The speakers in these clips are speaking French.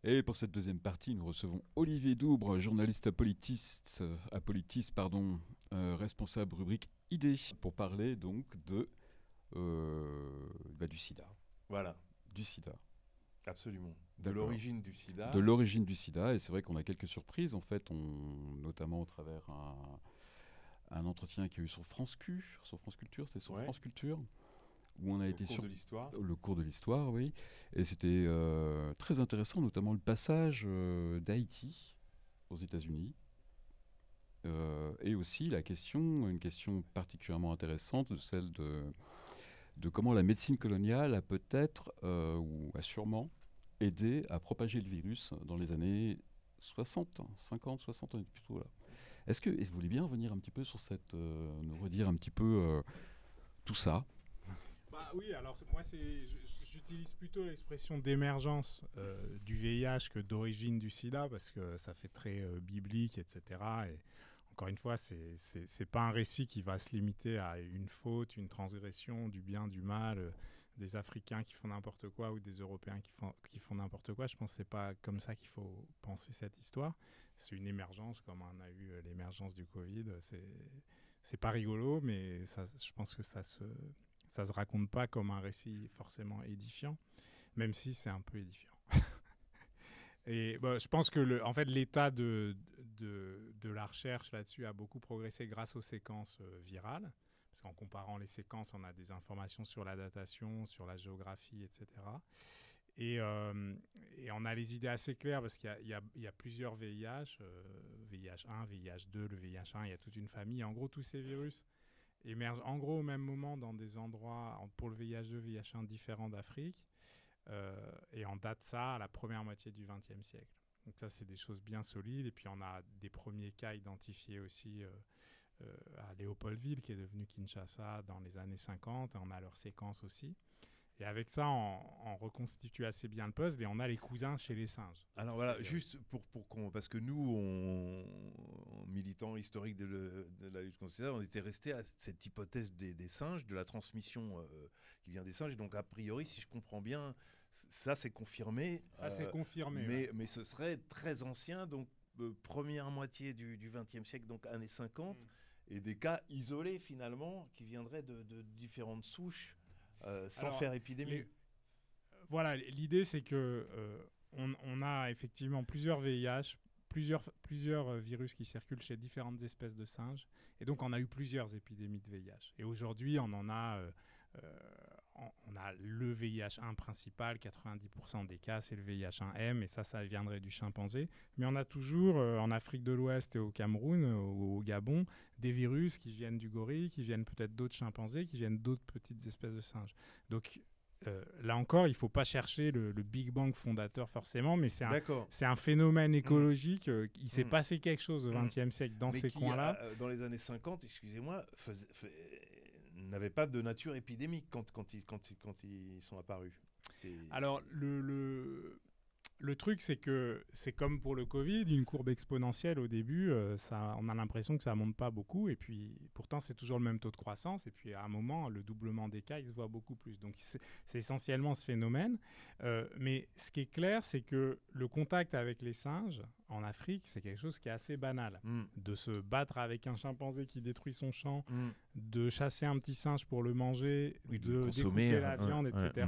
Et pour cette deuxième partie, nous recevons Olivier Doubre, journaliste à Politis, responsable rubrique idées, pour parler donc du sida. Voilà, Du sida. absolument. De D'accord. l'origine du sida. De l'origine du sida, et c'est vrai qu'on a quelques surprises, en fait, notamment au travers un entretien qu'il y a eu sur France Culture, c'était sur Ouais. France Culture, où on a été cours de l'histoire. le cours de l'histoire, oui. Et c'était très intéressant, notamment le passage d'Haïti aux États-Unis. Et aussi une question particulièrement intéressante, celle de comment la médecine coloniale a peut-être, ou a sûrement, aidé à propager le virus dans les années 60, 50, 60, on est plutôt là. Est-ce que vous voulez bien revenir un petit peu sur nous redire un petit peu tout ça? Bah oui, alors moi j'utilise plutôt l'expression d'émergence du VIH que d'origine du sida parce que ça fait très biblique, etc. Et encore une fois, c'est pas un récit qui va se limiter à une faute, une transgression, du bien, du mal, des Africains qui font n'importe quoi ou des Européens qui font n'importe quoi. Je pense que c'est pas comme ça qu'il faut penser cette histoire. C'est une émergence comme on a eu l'émergence du Covid. C'est pas rigolo, mais je pense que ça se raconte pas comme un récit forcément édifiant, même si c'est un peu édifiant. Et bah, je pense que en fait, l'état de la recherche là-dessus a beaucoup progressé grâce aux séquences virales. Parce qu'en comparant les séquences, on a des informations sur la datation, sur la géographie, etc. Et on a les idées assez claires parce qu'il y a plusieurs VIH, VIH1, VIH2, le VIH1, il y a toute une famille. Et en gros, tous ces virus émergent en gros au même moment dans des endroits, pour le VIH2, VIH1 différents d'Afrique. Et on date ça à la première moitié du XXe siècle. Donc ça, c'est des choses bien solides. Et puis on a des premiers cas identifiés aussi à Léopoldville, qui est devenu Kinshasa dans les années 50. Et on a leurs séquences aussi. Et avec ça, on reconstitue assez bien le puzzle et on a les cousins chez les singes. Alors voilà, juste parce que nous, militants historiques de la lutte contre le sida, on était restés à cette hypothèse des singes, de la transmission qui vient des singes. Et donc a priori, si je comprends bien, ça c'est confirmé. Ça c'est confirmé. Mais ce serait très ancien, donc première moitié du XXe siècle, donc années 50, et des cas isolés finalement qui viendraient de différentes souches. Sans faire épidémie. Voilà, l'idée c'est que on a effectivement plusieurs VIH, plusieurs virus qui circulent chez différentes espèces de singes, et donc on a eu plusieurs épidémies de VIH. Et aujourd'hui, on a le VIH1 principal, 90% des cas, c'est le VIH1M, et ça viendrait du chimpanzé. Mais on a toujours, en Afrique de l'Ouest et au Cameroun, au Gabon, des virus qui viennent du gorille, qui viennent peut-être d'autres chimpanzés, qui viennent d'autres petites espèces de singes. Donc là encore, il ne faut pas chercher le Big Bang fondateur forcément, mais c'est un phénomène écologique. Il s'est passé quelque chose au XXe siècle dans ces coins-là. Dans les années 50, excusez-moi, n'avaient pas de nature épidémique quand ils sont apparus. Alors, le truc, c'est que c'est comme pour le Covid, une courbe exponentielle au début, on a l'impression que ça ne monte pas beaucoup, et puis pourtant c'est toujours le même taux de croissance, et puis à un moment, le doublement des cas, il se voit beaucoup plus. Donc c'est essentiellement ce phénomène. Mais ce qui est clair, c'est que le contact avec les singes en Afrique, c'est quelque chose qui est assez banal. De se battre avec un chimpanzé qui détruit son champ, de chasser un petit singe pour le manger, de consommer la viande, etc.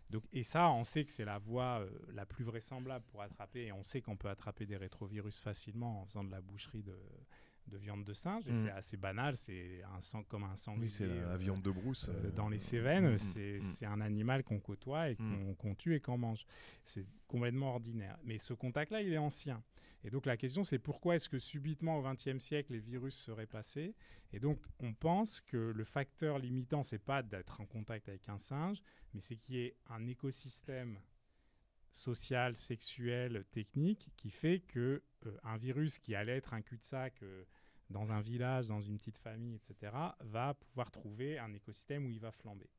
Donc, et ça, on sait que c'est la voie la plus vraisemblable pour attraper, et on sait qu'on peut attraper des rétrovirus facilement en faisant de la boucherie de viande de singe, et c'est assez banal, c'est comme un sanglier. Oui, c'est la viande de brousse. Dans les Cévennes, c'est un animal qu'on côtoie et qu'on tue et qu'on mange. C'est complètement ordinaire. Mais ce contact-là, il est ancien. Et donc la question, c'est pourquoi est-ce que subitement au XXe siècle, les virus seraient passés? Et donc on pense que le facteur limitant, c'est pas d'être en contact avec un singe, mais c'est qu'il y ait un écosystème social, sexuel, technique qui fait que un virus qui allait être un cul-de-sac dans un village, dans une petite famille, etc., va pouvoir trouver un écosystème où il va flamber.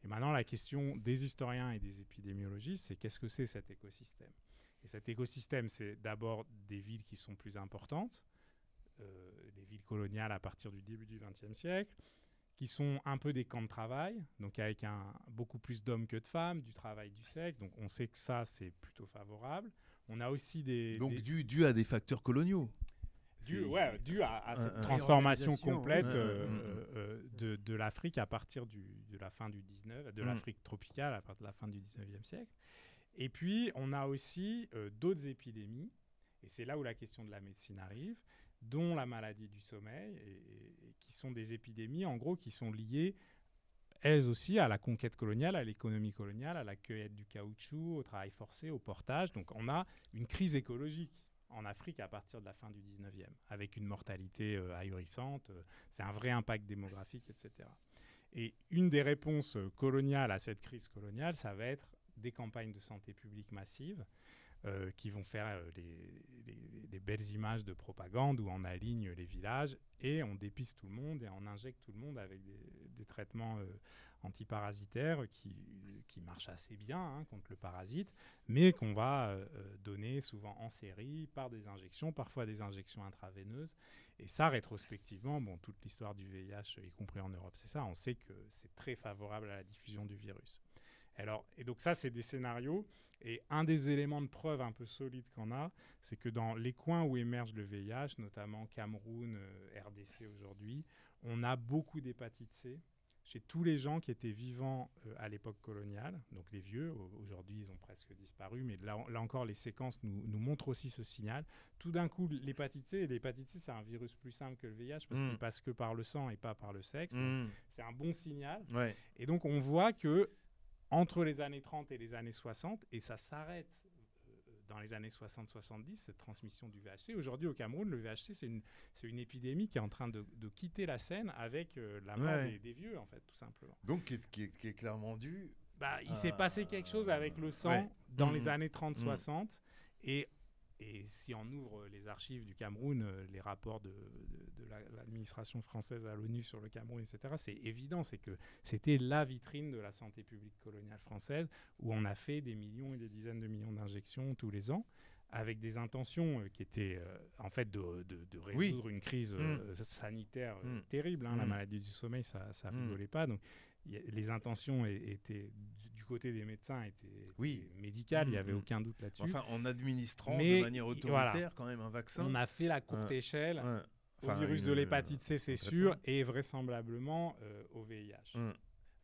Et maintenant, la question des historiens et des épidémiologistes, c'est qu'est-ce que c'est cet écosystème? Et cet écosystème, c'est d'abord des villes qui sont plus importantes, les villes coloniales à partir du début du XXe siècle, qui sont un peu des camps de travail, donc avec beaucoup plus d'hommes que de femmes, du travail du sexe. Donc on sait que ça, c'est plutôt favorable. On a aussi Donc dû à des facteurs coloniaux. Dû à cette transformation complète de l'Afrique à partir de la fin du 19, de l'Afrique tropicale à partir de la fin du 19e siècle. Et puis, on a aussi d'autres épidémies, et c'est là où la question de la médecine arrive, dont la maladie du sommeil, et qui sont des épidémies, en gros, qui sont liées, elles aussi, à la conquête coloniale, à l'économie coloniale, à la cueillette du caoutchouc, au travail forcé, au portage. Donc, on a une crise écologique en Afrique à partir de la fin du 19e, avec une mortalité ahurissante. C'est un vrai impact démographique, etc. Et une des réponses coloniales à cette crise coloniale, ça va être des campagnes de santé publique massives qui vont faire des belles images de propagande où on aligne les villages et on dépiste tout le monde et on injecte tout le monde avec des traitements antiparasitaires qui marchent assez bien contre le parasite, mais qu'on va donner souvent en série par des injections, parfois des injections intraveineuses. Et ça, rétrospectivement, toute l'histoire du VIH, y compris en Europe, c'est ça. On sait que c'est très favorable à la diffusion du virus. Et donc ça, c'est des scénarios. Et un des éléments de preuve un peu solides qu'on a, c'est que dans les coins où émerge le VIH, notamment Cameroun, RDC aujourd'hui, on a beaucoup d'hépatite C chez tous les gens qui étaient vivants à l'époque coloniale. Donc les vieux, aujourd'hui, ils ont presque disparu. Mais là encore, les séquences nous montrent aussi ce signal. Tout d'un coup, l'hépatite C, c'est un virus plus simple que le VIH parce qu'il passe que par le sang et pas par le sexe. C'est un bon signal. Ouais. Et donc, on voit que entre les années 30 et les années 60, et ça s'arrête dans les années 60-70, cette transmission du VHC. Aujourd'hui, au Cameroun, le VHC, c'est une épidémie qui est en train de quitter la scène avec la mort des vieux, en fait, tout simplement. Donc, qui est clairement dû... Il s'est passé quelque chose avec le sang dans les années 30-60, et si on ouvre les archives du Cameroun, les rapports de l'administration française à l'ONU sur le Cameroun, etc., c'est évident, c'est que c'était la vitrine de la santé publique coloniale française où on a fait des millions et des dizaines de millions d'injections tous les ans avec des intentions qui étaient en fait de résoudre une crise sanitaire terrible. La maladie du sommeil, ça rigolait pas. Donc, les intentions étaient du côté des médecins étaient médicales, il n'y avait aucun doute là-dessus. Enfin, en administrant de manière autoritaire quand même un vaccin. On a fait la courte échelle au virus de l'hépatite C, c'est sûr, et vraisemblablement au VIH.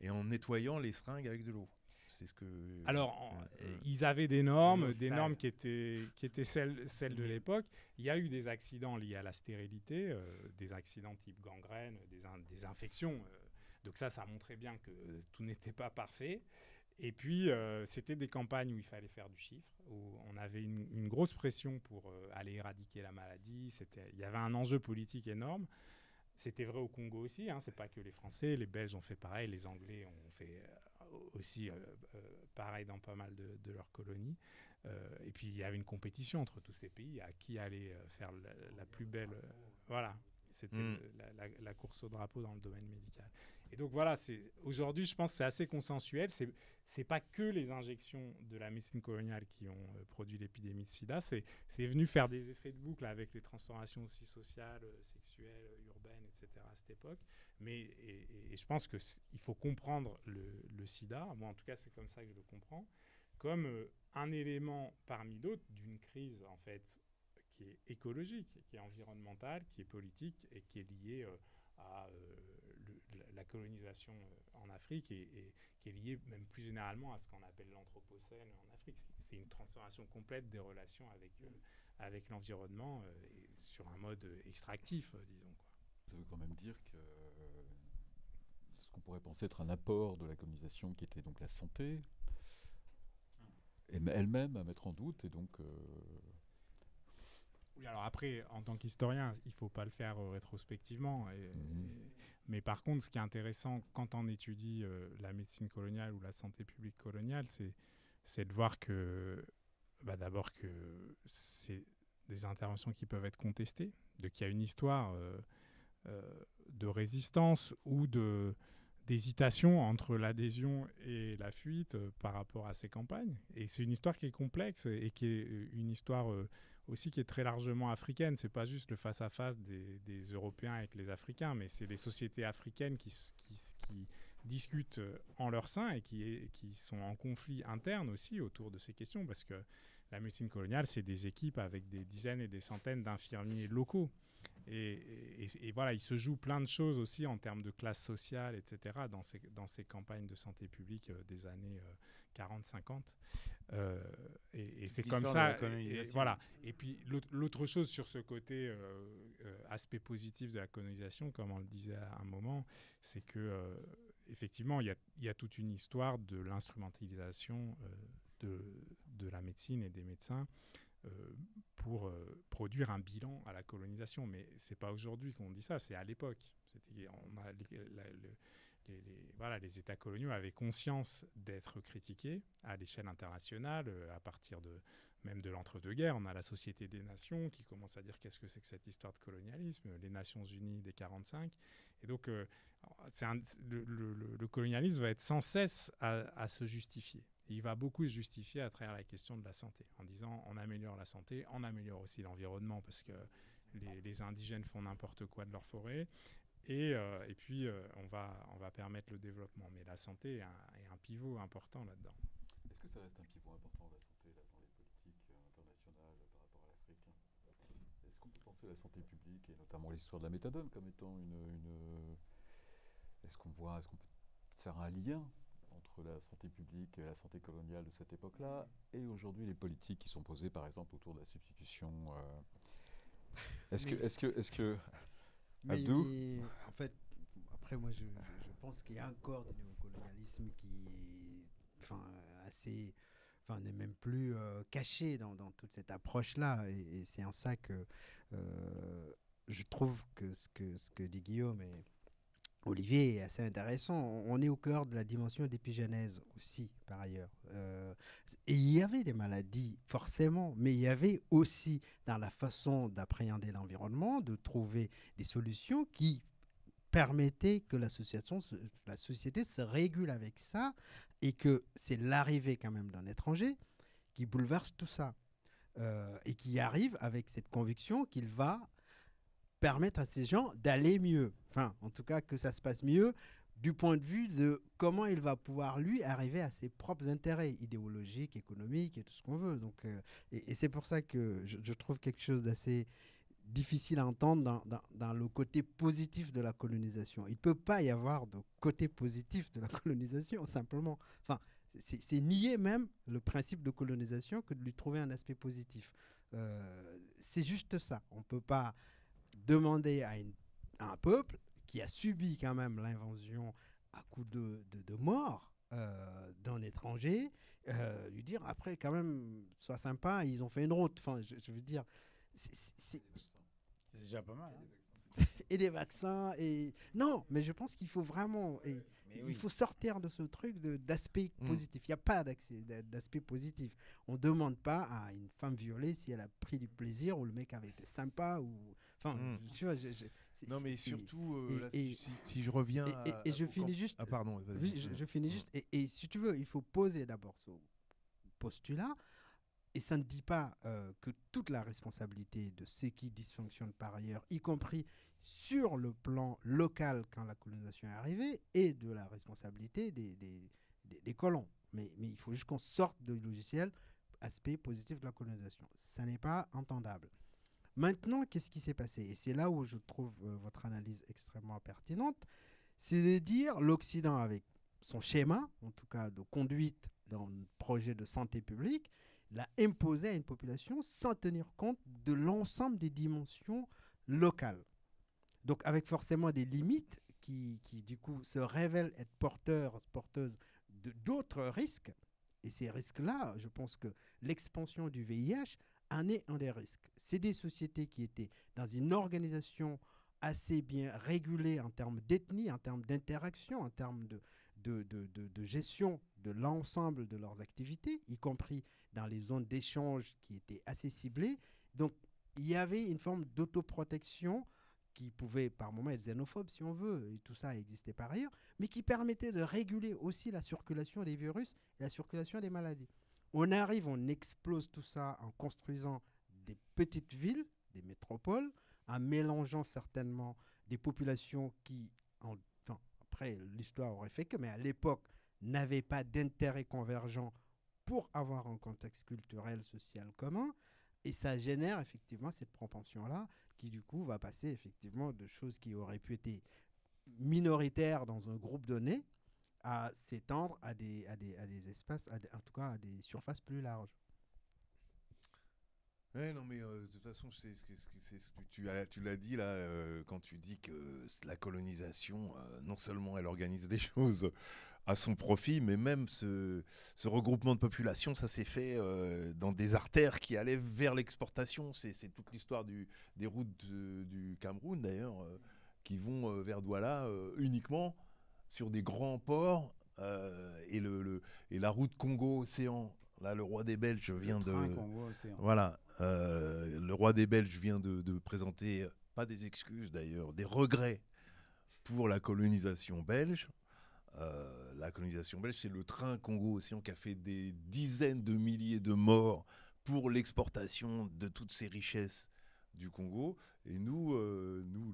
Et en nettoyant les seringues avec de l'eau. C'est ce que... Alors, ils avaient des normes qui étaient celles de l'époque. Il y a eu des accidents liés à la stérilité, des accidents type gangrène, des infections. Donc ça montrait bien que tout n'était pas parfait. Et puis, c'était des campagnes où il fallait faire du chiffre, où on avait une grosse pression pour aller éradiquer la maladie. Il y avait un enjeu politique énorme. C'était vrai au Congo aussi. C'est pas que les Français, les Belges ont fait pareil, les Anglais ont fait aussi pareil dans pas mal de leurs colonies. Et puis, il y avait une compétition entre tous ces pays à qui allait faire la plus belle... voilà. C'était la course au drapeau dans le domaine médical. Et donc voilà, aujourd'hui, je pense que c'est assez consensuel. C'est pas que les injections de la médecine coloniale qui ont produit l'épidémie de sida. C'est venu faire des effets de boucle avec les transformations aussi sociales, sexuelles, urbaines, etc. à cette époque. Mais et je pense qu'il faut comprendre le sida, moi en tout cas c'est comme ça que je le comprends, comme un élément parmi d'autres d'une crise en fait qui est écologique, qui est environnementale, qui est politique et qui est liée à la colonisation en Afrique et qui est liée même plus généralement à ce qu'on appelle l'anthropocène en Afrique. C'est une transformation complète des relations avec l'environnement et sur un mode extractif, disons. Ça veut quand même dire que ce qu'on pourrait penser être un apport de la colonisation qui était donc la santé, est elle-même à mettre en doute et donc... Oui, alors après, en tant qu'historien, il ne faut pas le faire rétrospectivement. Mais par contre, ce qui est intéressant quand on étudie la médecine coloniale ou la santé publique coloniale, c'est de voir que, d'abord, que c'est des interventions qui peuvent être contestées, qu'il y a une histoire de résistance ou d'hésitation entre l'adhésion et la fuite par rapport à ces campagnes. Et c'est une histoire qui est complexe et qui est une histoire... aussi qui est très largement africaine. C'est pas juste le face-à-face des Européens avec les Africains, mais c'est les sociétés africaines qui discutent en leur sein et qui sont en conflit interne aussi autour de ces questions, parce que la médecine coloniale, c'est des équipes avec des dizaines et des centaines d'infirmiers locaux. Et voilà, il se joue plein de choses aussi en termes de classe sociale, etc., dans ces campagnes de santé publique des années 40-50. Et c'est comme ça. Voilà. Et puis l'autre chose sur ce côté aspect positif de la colonisation, comme on le disait à un moment, c'est que effectivement, il y a toute une histoire de l'instrumentalisation de la médecine et des médecins pour produire un bilan à la colonisation. Mais c'est pas aujourd'hui qu'on dit ça, c'est à l'époque. Les États coloniaux avaient conscience d'être critiqués à l'échelle internationale, à partir même de l'entre-deux-guerres. On a la Société des Nations qui commence à dire qu'est-ce que c'est que cette histoire de colonialisme, les Nations Unies des 45. Et donc, le colonialisme va être sans cesse à se justifier. Et il va beaucoup se justifier à travers la question de la santé, en disant on améliore la santé, on améliore aussi l'environnement parce que les indigènes font n'importe quoi de leur forêt. Et puis, on va permettre le développement. Mais la santé est un pivot important là-dedans. Est-ce que ça reste un pivot important, la santé, là, dans les politiques internationales par rapport à l'Afrique? Est-ce qu'on peut penser à la santé publique, et notamment l'histoire de la méthadone, comme étant Est-ce qu'on peut faire un lien entre la santé publique et la santé coloniale de cette époque-là, et aujourd'hui les politiques qui sont posées, par exemple, autour de la substitution Est-ce que Abdou? Mais, en fait, après, moi, je pense qu'il y a encore du néocolonialisme qui n'est même plus caché dans toute cette approche-là. Et c'est en ça que je trouve que ce que dit Guillaume et Olivier est assez intéressant. On est au cœur de la dimension d'épigénèse aussi, par ailleurs. Et il y avait des maladies, forcément, mais il y avait aussi, dans la façon d'appréhender l'environnement, de trouver des solutions qui permettaient que la société se régule avec ça, et que c'est l'arrivée quand même d'un étranger qui bouleverse tout ça. Et qui arrive avec cette conviction qu'il va permettre à ces gens d'aller mieux. Enfin, en tout cas, que ça se passe mieux du point de vue de comment il va pouvoir, lui, arriver à ses propres intérêts idéologiques, économiques et tout ce qu'on veut. Donc, et c'est pour ça que je trouve quelque chose d'assez difficile à entendre dans le côté positif de la colonisation. Il ne peut pas y avoir de côté positif de la colonisation, simplement. Enfin, c'est nier même le principe de colonisation que de lui trouver un aspect positif. C'est juste ça. On ne peut pas demander à un peuple qui a subi quand même l'invasion à coup de mort d'un étranger, lui dire après quand même, sois sympa, ils ont fait une route. Enfin, je veux dire, c'est déjà pas mal. Et des vaccins. Non, mais je pense qu'il faut vraiment... Il faut sortir de ce truc d'aspect positif. Il n'y a pas d'aspect positif. On ne demande pas à une femme violée si elle a pris du plaisir ou le mec avait été sympa. Enfin, tu vois... Non, mais surtout, si je reviens... Et je finis juste... Ah, pardon. Oui, je finis juste. Et si tu veux, il faut poser d'abord ce postulat. Et ça ne dit pas que toute la responsabilité de ce qui dysfonctionne par ailleurs, y compris sur le plan local quand la colonisation est arrivée, et de la responsabilité des colons. Mais il faut juste qu'on sorte du logiciel aspect positif de la colonisation. Ça n'est pas entendable. Maintenant, qu'est-ce qui s'est passé? Et c'est là où je trouve votre analyse extrêmement pertinente. C'est de dire l'Occident, avec son schéma, en tout cas de conduite dans le projet de santé publique, l'a imposé à une population sans tenir compte de l'ensemble des dimensions locales. Donc avec forcément des limites qui du coup se révèlent être porteuses d'autres risques. Et ces risques-là, je pense que l'expansion du VIH en est un des risques. C'est des sociétés qui étaient dans une organisation assez bien régulée en termes d'ethnie, en termes d'interaction, en termes de gestion de l'ensemble de leurs activités, y compris dans les zones d'échange qui étaient assez ciblées. Donc, il y avait une forme d'autoprotection qui pouvait par moments être xénophobe, si on veut, et tout ça existait par ailleurs, mais qui permettait de réguler aussi la circulation des virus et la circulation des maladies. On explose tout ça en construisant des petites villes, des métropoles, en mélangeant certainement des populations qui, après l'histoire aurait fait que, mais à l'époque, n'avaient pas d'intérêt convergent pour avoir un contexte culturel, social commun. Et ça génère effectivement cette propension-là qui, du coup, va passer effectivement de choses qui auraient pu être minoritaires dans un groupe donné à s'étendre à des espaces, en tout cas à des surfaces plus larges. Ouais, non, mais de toute façon, tu l'as dit là, quand tu dis que la colonisation, non seulement elle organise des choses à son profit, mais même ce regroupement de population, ça s'est fait dans des artères qui allaient vers l'exportation. C'est toute l'histoire des routes du Cameroun, d'ailleurs, qui vont vers Douala uniquement sur des grands ports et la route Congo-Océan. Là, le roi des Belges vient de... Voilà. Le roi des Belges vient de présenter, pas des excuses d'ailleurs, des regrets pour la colonisation belge. La colonisation belge, c'est le train Congo-Océan qui a fait des dizaines de milliers de morts pour l'exportation de toutes ces richesses du Congo. Et nous,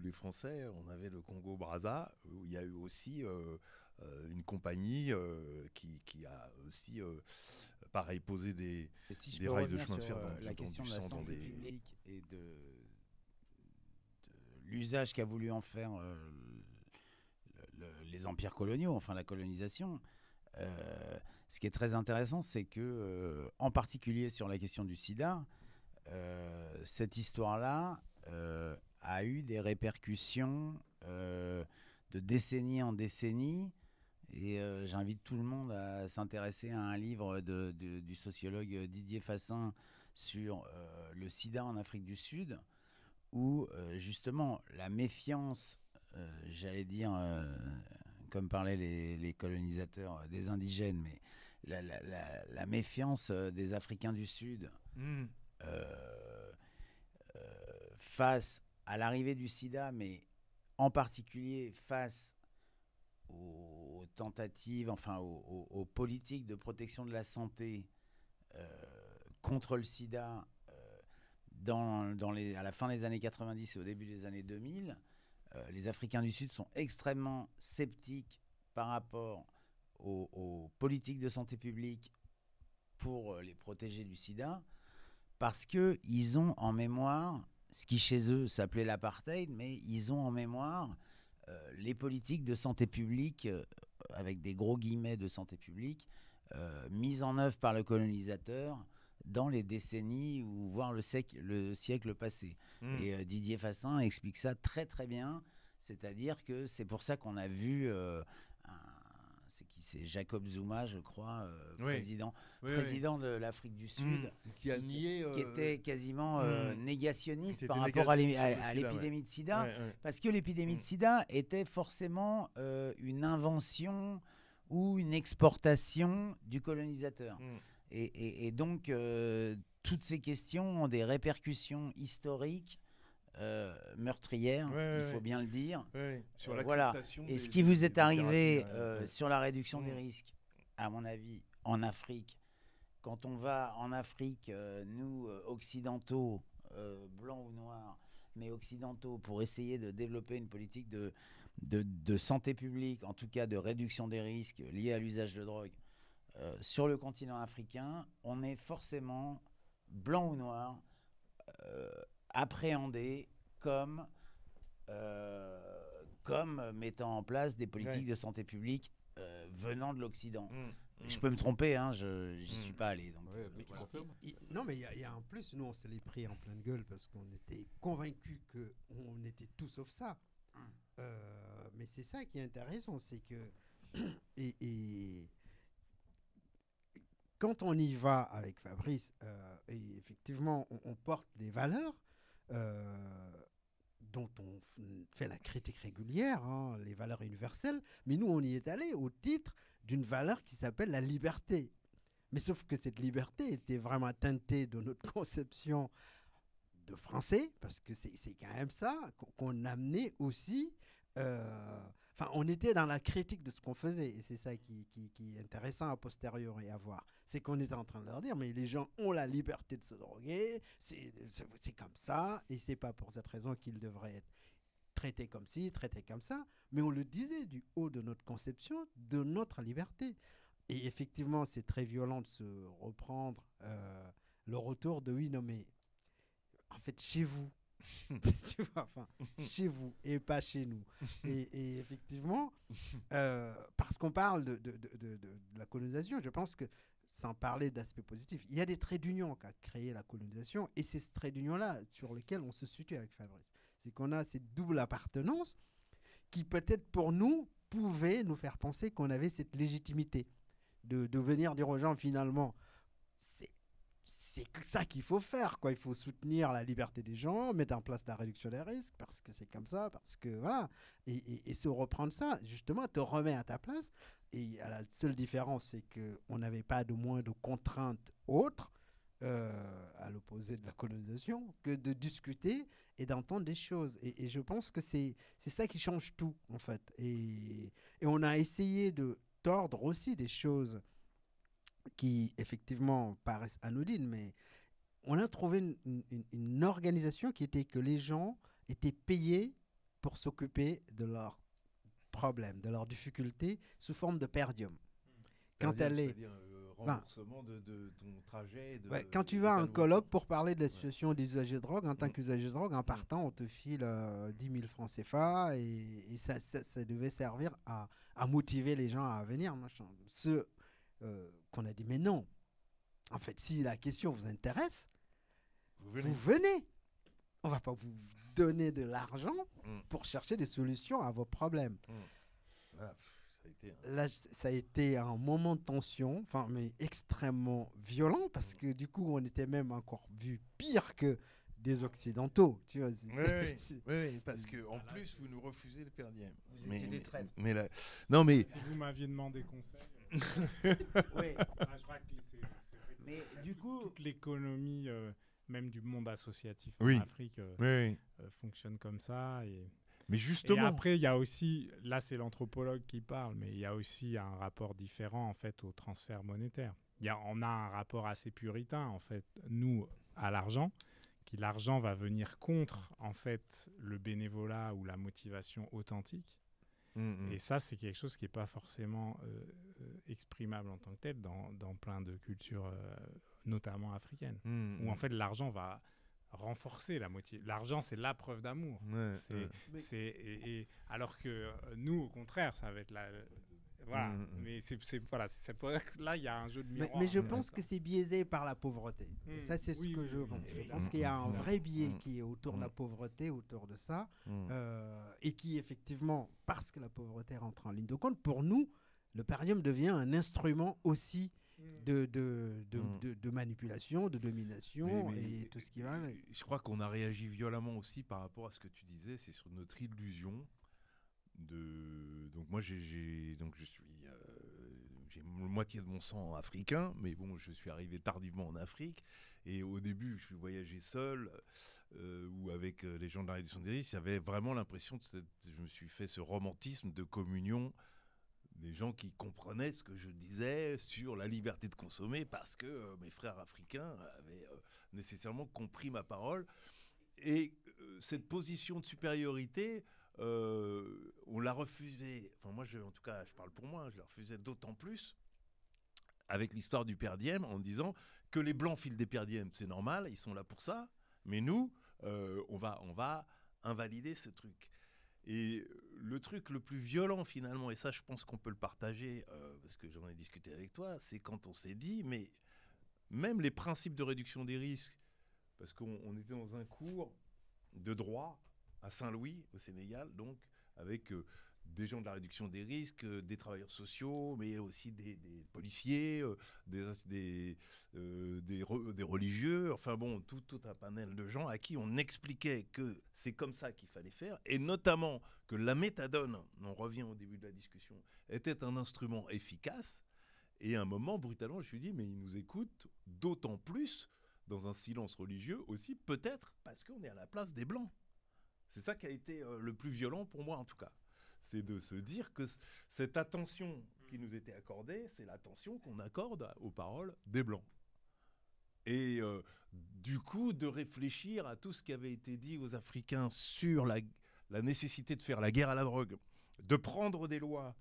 les Français, on avait le Congo-Brazza, où il y a eu aussi une compagnie qui a aussi, pareil, posé des rails de chemin de fer dans la question du de la sang, dans santé des... publique et de l'usage qu'a voulu en faire les empires coloniaux, enfin la colonisation. Ce qui est très intéressant, c'est que, en particulier sur la question du sida, cette histoire-là a eu des répercussions de décennie en décennie. Et j'invite tout le monde à s'intéresser à un livre du sociologue Didier Fassin sur le sida en Afrique du Sud, où justement la méfiance, j'allais dire, comme parlaient les colonisateurs des indigènes, mais la méfiance des Africains du Sud face à l'arrivée du sida, mais en particulier face aux tentatives, enfin aux politiques de protection de la santé contre le sida à la fin des années 90 et au début des années 2000, les Africains du Sud sont extrêmement sceptiques par rapport aux politiques de santé publique pour les protéger du sida, parce qu'ils ont en mémoire ce qui chez eux s'appelait l'apartheid, mais ils ont en mémoire les politiques de santé publique, avec des gros guillemets de santé publique, mises en œuvre par le colonisateur dans les décennies ou voire le siècle passé. Et Didier Fassin explique ça très très bien, c'est-à-dire que c'est pour ça qu'on a vu c'est Jacob Zuma, je crois, président de l'Afrique du Sud, qui a nié, qui était quasiment négationniste qui par était rapport à négationniste sur le sida, l'épidémie de sida, ouais. parce que l'épidémie de sida était forcément une invention ou une exportation du colonisateur. Et donc, toutes ces questions ont des répercussions historiques meurtrières, il faut bien le dire. Sur Voilà. Et ce qui vous est arrivé sur la réduction des risques, à mon avis, en Afrique, quand on va en Afrique, nous, occidentaux, blancs ou noirs, mais occidentaux, pour essayer de développer une politique de santé publique, en tout cas de réduction des risques liés à l'usage de drogue, sur le continent africain, on est forcément, blanc ou noir, appréhendé comme mettant en place des politiques de santé publique venant de l'Occident. Je peux me tromper, hein, je n'y suis pas allé. Donc, tu confirmes ? Non, mais il y a en plus, nous on se l'est pris en pleine gueule parce qu'on était convaincus qu'on était tout sauf ça. Mais c'est ça qui est intéressant, c'est que et quand on y va avec Fabrice, et effectivement on porte des valeurs dont on fait la critique régulière, hein, les valeurs universelles, mais nous on y est allé au titre d'une valeur qui s'appelle la liberté. Mais sauf que cette liberté était vraiment teintée de notre conception de français, parce que c'est quand même ça qu'on amenait aussi. Enfin, on était dans la critique de ce qu'on faisait, et c'est ça qui est intéressant a posteriori à voir. C'est qu'on était en train de leur dire, mais les gens ont la liberté de se droguer, c'est comme ça, et c'est pas pour cette raison qu'ils devraient être traités comme ci, traités comme ça, mais on le disait du haut de notre conception, de notre liberté. Et effectivement, c'est très violent de se reprendre le retour de oui, non, mais en fait, chez vous, tu vois, enfin, chez vous et pas chez nous. Et effectivement, parce qu'on parle de la colonisation, je pense que sans parler d'aspect positif, il y a des traits d'union qu'a créé la colonisation et c'est ce trait d'union-là sur lequel on se situe avec Fabrice. C'est qu'on a cette double appartenance qui peut-être pour nous pouvait nous faire penser qu'on avait cette légitimité de venir dire aux gens finalement, c'est ça qu'il faut faire, quoi. Il faut soutenir la liberté des gens, mettre en place la réduction des risques, parce que c'est comme ça, parce que voilà. Et se reprendre ça, justement, te remet à ta place. Et la seule différence, c'est qu'on n'avait pas de moins de contraintes autres, à l'opposé de la colonisation, que de discuter et d'entendre des choses. Et je pense que c'est ça qui change tout, en fait. Et on a essayé de tordre aussi des choses qui effectivement paraissent anodines, mais on a trouvé une organisation qui était que les gens étaient payés pour s'occuper de leurs problèmes, de leurs difficultés, sous forme de per diem. Quand elle est... C'est-à-dire remboursement de ton trajet. Ouais, quand tu vas à un colloque pour parler de la situation des usagers de drogue, en tant qu'usager de drogue, en partant, on te file 10 000 francs CFA et ça devait servir à motiver les gens à venir. Machin. Qu'on a dit, mais non. En fait, si la question vous intéresse, vous venez. On ne va pas vous donner de l'argent pour chercher des solutions à vos problèmes. Voilà, Là, ça a été un moment de tension, mais extrêmement violent, parce que du coup, on était même encore vu pire que des Occidentaux. Tu vois, oui, parce que en plus, vous nous refusez le per diem. Vous étiez des traîtres. Non, mais... Si vous m'aviez demandé conseil... Oui. Je crois que c'est vrai que Mais du coup... toute l'économie, même du monde associatif Oui. en Afrique, fonctionne comme ça. Mais justement... Et après, il y a aussi, là c'est l'anthropologue qui parle, mais il y a aussi un rapport différent en fait au transfert monétaire. On a un rapport assez puritain en fait, nous, à l'argent, l'argent va venir contre en fait le bénévolat ou la motivation authentique. Et ça, c'est quelque chose qui n'est pas forcément exprimable en tant que tel dans plein de cultures, notamment africaines, où en fait l'argent va renforcer la motivation. L'argent, c'est la preuve d'amour. Alors que nous, au contraire, ça va être la... Voilà, mais là, il y a un jeu de miroir. Mais je pense que c'est biaisé par la pauvreté. Ça, c'est ce que je pense. Je pense qu'il y a un vrai biais qui est autour de la pauvreté, autour de ça, et qui, effectivement, parce que la pauvreté rentre en ligne de compte, pour nous, le per diem devient un instrument aussi de manipulation, de domination et tout ce qui va avec. Je crois qu'on a réagi violemment aussi par rapport à ce que tu disais, c'est sur notre illusion. Donc moi j'ai moitié de mon sang africain, mais bon, je suis arrivé tardivement en Afrique et au début je voyageais seul ou avec les gens de la réduction des risques. J'avais vraiment l'impression je me suis fait ce romantisme de communion des gens qui comprenaient ce que je disais sur la liberté de consommer parce que mes frères africains avaient nécessairement compris ma parole et cette position de supériorité. On l'a refusé, enfin moi en tout cas je parle pour moi, je la refusais d'autant plus avec l'histoire du per diem en disant que les blancs filent des per diem, c'est normal, ils sont là pour ça, mais nous on va invalider ce truc. Et le truc le plus violent finalement, et ça je pense qu'on peut le partager parce que j'en ai discuté avec toi, c'est quand on s'est dit mais même les principes de réduction des risques, parce qu'on était dans un cours de droit à Saint-Louis, au Sénégal, donc, avec des gens de la réduction des risques, des travailleurs sociaux, mais aussi des policiers, des religieux, enfin bon, tout un panel de gens à qui on expliquait que c'est comme ça qu'il fallait faire, et notamment que la méthadone, on revient au début de la discussion, était un instrument efficace, et à un moment, brutalement, je me suis dit, mais ils nous écoutent d'autant plus dans un silence religieux aussi, peut-être parce qu'on est à la place des Blancs. C'est ça qui a été le plus violent pour moi en tout cas. C'est de se dire que cette attention qui nous était accordée, c'est l'attention qu'on accorde aux paroles des Blancs. Et du coup, de réfléchir à tout ce qui avait été dit aux Africains sur la nécessité de faire la guerre à la drogue, de prendre des lois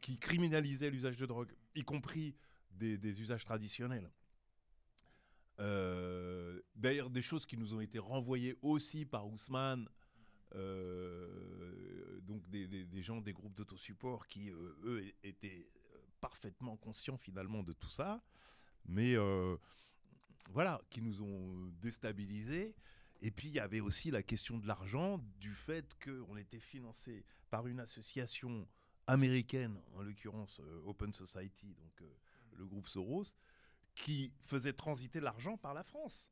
qui criminalisait l'usage de drogue, y compris des usages traditionnels. D'ailleurs, des choses qui nous ont été renvoyées aussi par Ousmane, donc des gens des groupes d'autosupport qui, eux, étaient parfaitement conscients finalement de tout ça, mais voilà, qui nous ont déstabilisés. Et puis il y avait aussi la question de l'argent, du fait qu'on était financé par une association américaine, en l'occurrence Open Society, donc le groupe Soros, qui faisait transiter l'argent par la France.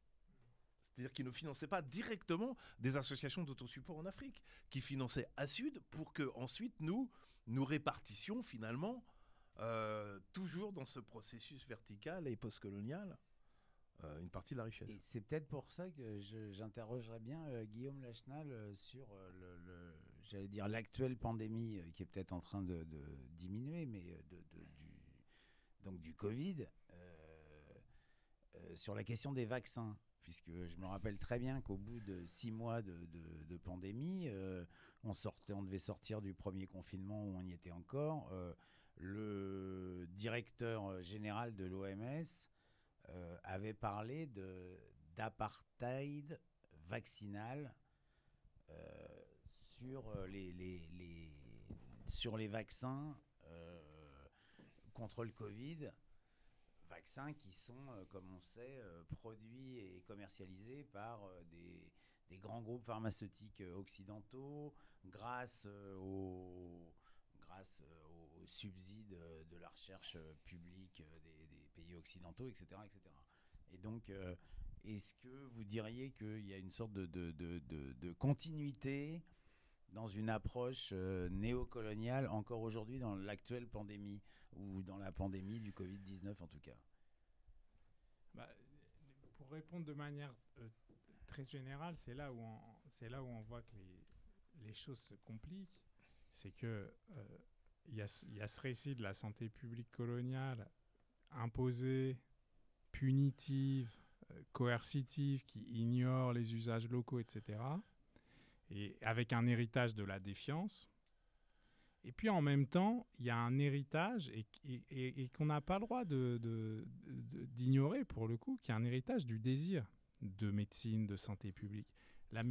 C'est-à-dire qu'ils ne finançaient pas directement des associations d'autosupport en Afrique, qui finançaient ASUD pour que ensuite nous répartissions finalement, toujours dans ce processus vertical et postcolonial, une partie de la richesse. Et c'est peut-être pour ça que j'interrogerais bien Guillaume Lachenal sur j'allais dire l'actuelle pandémie qui est peut-être en train de diminuer, mais du Covid, sur la question des vaccins, puisque je me rappelle très bien qu'au bout de 6 mois de pandémie, on devait sortir du premier confinement où on y était encore. Le directeur général de l'OMS avait parlé d'apartheid vaccinal sur les vaccins contre le Covid, vaccins qui sont, comme on sait, produits et commercialisés par des grands groupes pharmaceutiques occidentaux grâce aux subsides de la recherche publique des pays occidentaux, etc. etc. Et donc, est-ce que vous diriez qu'il y a une sorte de continuité dans une approche néocoloniale encore aujourd'hui dans l'actuelle pandémie, ou dans la pandémie du Covid-19 en tout cas? Pour répondre de manière très générale, c'est là où on voit que les choses se compliquent. C'est que il y a ce récit de la santé publique coloniale imposée, punitive, coercitive, qui ignore les usages locaux, etc. Et avec un héritage de la défiance. Et puis en même temps, il y a un héritage et qu'on n'a pas le droit d'ignorer pour le coup, qui est un héritage du désir de médecine, de santé publique. La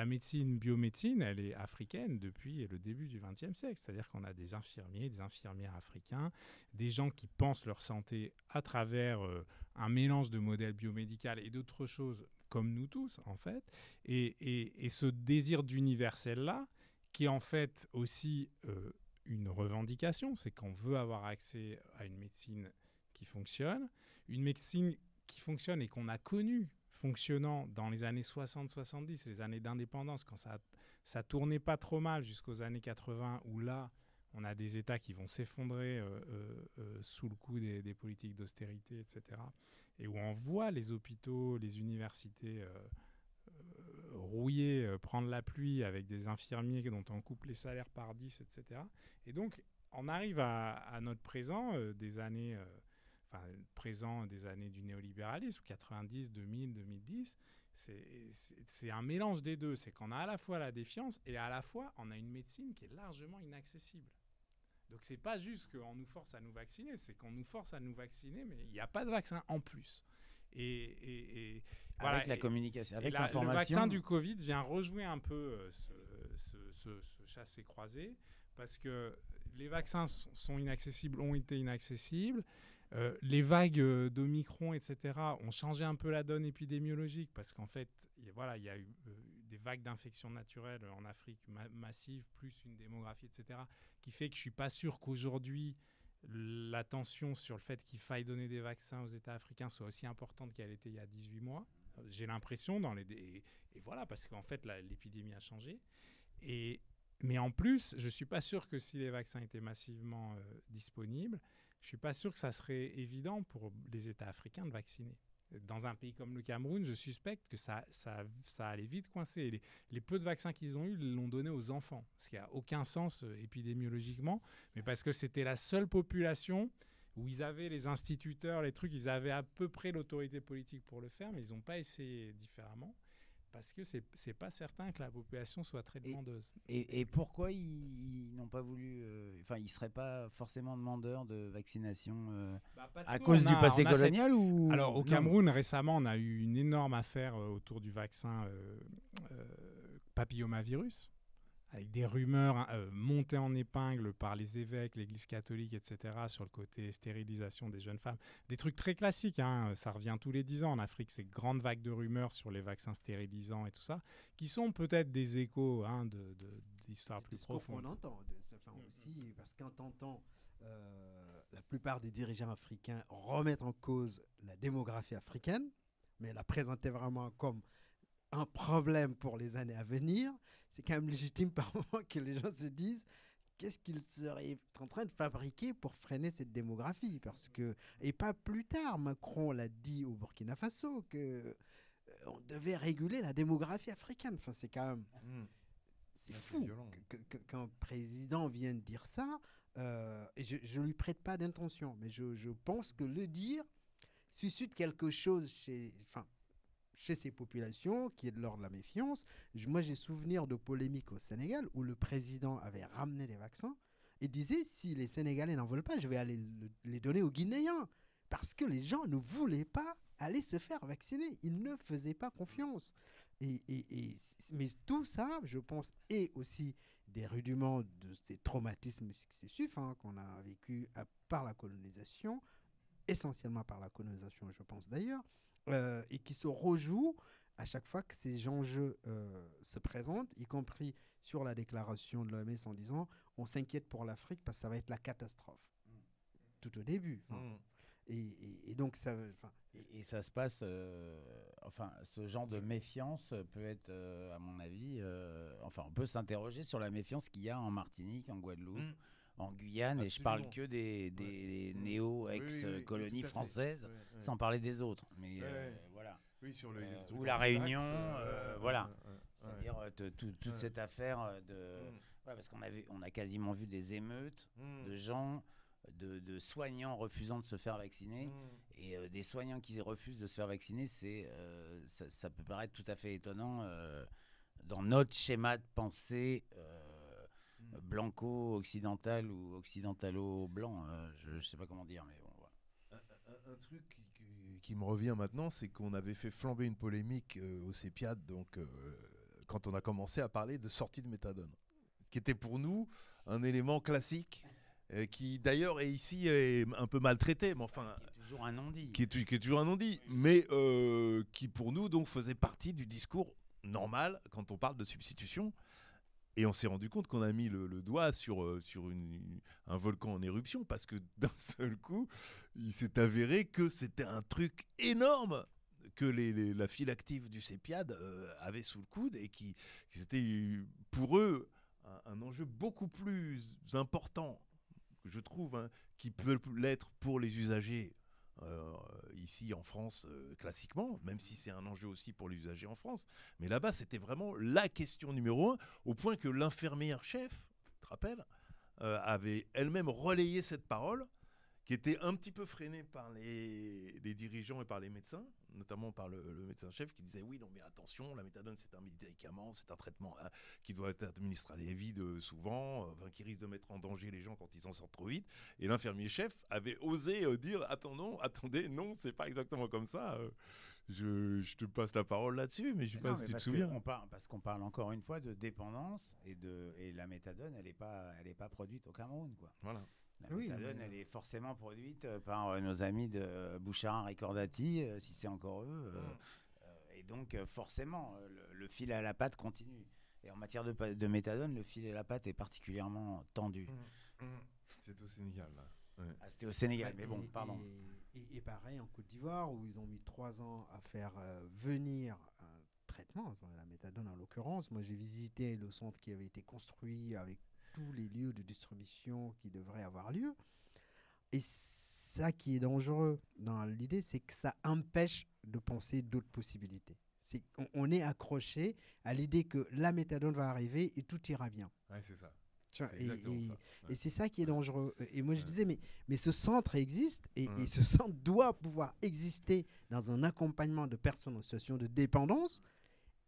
médecine, biomédecine, elle est africaine depuis le début du XXe siècle. C'est-à-dire qu'on a des infirmiers, des infirmières africains, des gens qui pensent leur santé à travers un mélange de modèles biomédicaux et d'autres choses, comme nous tous, en fait. Et ce désir d'universel-là, qui est en fait aussi une revendication, c'est qu'on veut avoir accès à une médecine qui fonctionne et qu'on a connue fonctionnant dans les années 60-70, les années d'indépendance, quand ça tournait pas trop mal jusqu'aux années 80, où là, on a des États qui vont s'effondrer sous le coup des politiques d'austérité, etc. Et où on voit les hôpitaux, les universités rouillés, prendre la pluie avec des infirmiers dont on coupe les salaires par 10, etc. Et donc, on arrive à notre présent, des années du néolibéralisme, 90, 2000, 2010. C'est un mélange des deux. C'est qu'on a à la fois la défiance et à la fois, on a une médecine qui est largement inaccessible. Donc, c'est pas juste qu'on nous force à nous vacciner, c'est qu'on nous force à nous vacciner, mais il n'y a pas de vaccin en plus. Et voilà, avec la communication, avec l'information. Le vaccin du Covid vient rejouer un peu ce chassé-croisé, parce que les vaccins sont inaccessibles, ont été inaccessibles. Les vagues d'Omicron, etc., ont changé un peu la donne épidémiologique, parce qu'en fait, il y a eu des vagues d'infections naturelles en Afrique massives, plus une démographie, etc., qui fait que je ne suis pas sûr qu'aujourd'hui, l'attention sur le fait qu'il faille donner des vaccins aux États africains soit aussi importante qu'elle était il y a 18 mois. J'ai l'impression, et voilà, parce qu'en fait, l'épidémie a changé. Mais en plus, je ne suis pas sûr que si les vaccins étaient massivement disponibles, je ne suis pas sûr que ça serait évident pour les États africains de vacciner. Dans un pays comme le Cameroun, je suspecte que ça allait vite coincer. Les peu de vaccins qu'ils ont eu, ils l'ont donné aux enfants, ce qui n'a aucun sens épidémiologiquement, mais parce que c'était la seule population où ils avaient les instituteurs, les trucs, ils avaient à peu près l'autorité politique pour le faire, mais ils n'ont pas essayé différemment. parce que c'est pas certain que la population soit très demandeuse. Et pourquoi ils n'ont pas voulu... Enfin, ils ne seraient pas forcément demandeurs de vaccination à cause du passé colonial ou... Alors, au Cameroun, récemment, on a eu une énorme affaire autour du vaccin papillomavirus, avec des rumeurs montées en épingle par les évêques, l'Église catholique, etc., sur le côté stérilisation des jeunes femmes. Des trucs très classiques, hein, ça revient tous les 10 ans en Afrique, ces grandes vagues de rumeurs sur les vaccins stérilisants et tout ça, qui sont peut-être des échos d'histoires plus profondes. On entend, aussi, parce quand on entend la plupart des dirigeants africains remettre en cause la démographie africaine, mais la présenter vraiment comme un problème pour les années à venir, c'est quand même légitime par moment que les gens se disent qu'est-ce qu'ils seraient en train de fabriquer pour freiner cette démographie, parce que, et pas plus tard, Macron l'a dit au Burkina Faso, que on devait réguler la démographie africaine. Enfin, c'est quand même... C'est fou qu'un président vienne dire ça, et je ne lui prête pas d'intention, mais je pense que le dire suscite quelque chose chez ces populations qui est de l'ordre de la méfiance. Moi, j'ai souvenir de polémiques au Sénégal où le président avait ramené les vaccins et disait si les Sénégalais n'en veulent pas, je vais aller les donner aux Guinéens. Parce que les gens ne voulaient pas aller se faire vacciner. Ils ne faisaient pas confiance. Mais tout ça, je pense, est aussi des rudiments de ces traumatismes successifs qu'on a vécu par la colonisation, essentiellement par la colonisation, je pense d'ailleurs, et qui se rejouent à chaque fois que ces enjeux se présentent, y compris sur la déclaration de l'OMS en disant on s'inquiète pour l'Afrique parce que ça va être la catastrophe. Tout au début. Et donc ça... Et ça se passe... ce genre de méfiance peut être, à mon avis... on peut s'interroger sur la méfiance qu'il y a en Martinique, en Guadeloupe, en Guyane, absolument. Et je parle que des néo-ex-colonies françaises, sans parler des autres. Mais voilà. Oui, sur le ou la Réunion, voilà. C'est-à-dire toute cette affaire de... Voilà, parce qu'on a quasiment vu des émeutes de gens... De soignants refusant de se faire vacciner et des soignants qui refusent de se faire vacciner, ça peut paraître tout à fait étonnant dans notre schéma de pensée blanco-occidental ou occidentalo-blanc, je ne sais pas comment dire, mais bon, voilà. Un truc qui me revient maintenant, c'est qu'on avait fait flamber une polémique au CEPIAD, donc quand on a commencé à parler de sortie de méthadone, qui était pour nous un élément classique, qui d'ailleurs est ici un peu maltraité, mais enfin... Qui est toujours un non-dit. Qui est toujours un non-dit, mais qui pour nous donc faisait partie du discours normal quand on parle de substitution. Et on s'est rendu compte qu'on a mis le doigt sur un volcan en éruption, parce que d'un seul coup, il s'est avéré que c'était un truc énorme que la file active du CEPIAD avait sous le coude, et qui c'était pour eux un enjeu beaucoup plus important, je trouve, qui peut l'être pour les usagers ici en France classiquement, même si c'est un enjeu aussi pour les usagers en France. Mais là-bas, c'était vraiment la question numéro 1, au point que l'infirmière chef, tu te rappelles, avait elle-même relayé cette parole, qui était un petit peu freinée par les dirigeants et par les médecins, notamment par le médecin-chef, qui disait oui, non mais attention, la méthadone c'est un médicament, c'est un traitement qui doit être administré à des vides souvent, qui risque de mettre en danger les gens quand ils en sortent trop vite. Et l'infirmier-chef avait osé dire attendez, non, c'est pas exactement comme ça. Je te passe la parole là-dessus, mais je sais pas si tu te souviens. Parce qu'on parle encore une fois de dépendance, et la méthadone, elle est pas produite au Cameroun, quoi. Voilà. La méthadone, elle est forcément produite par nos amis de Bouchard Ricordati, si c'est encore eux. Et donc, forcément, le fil à la patte continue. Et en matière de méthadone, le fil à la patte est particulièrement tendu. C'est au Sénégal, là. Ouais. Ah, c'était au Sénégal, mais bon, pardon. Et pareil en Côte d'Ivoire, où ils ont mis 3 ans à faire venir un traitement, la méthadone en l'occurrence. Moi, j'ai visité le centre qui avait été construit avec tous les lieux de distribution qui devraient avoir lieu. Et ça qui est dangereux dans l'idée, c'est que ça empêche de penser d'autres possibilités. On est accroché à l'idée que la méthadone va arriver et tout ira bien. Ouais, c'est ça. Tu vois, et c'est ça qui est dangereux. Et moi, je disais, mais ce centre existe, et ce centre doit pouvoir exister dans un accompagnement de personnes en situation de dépendance.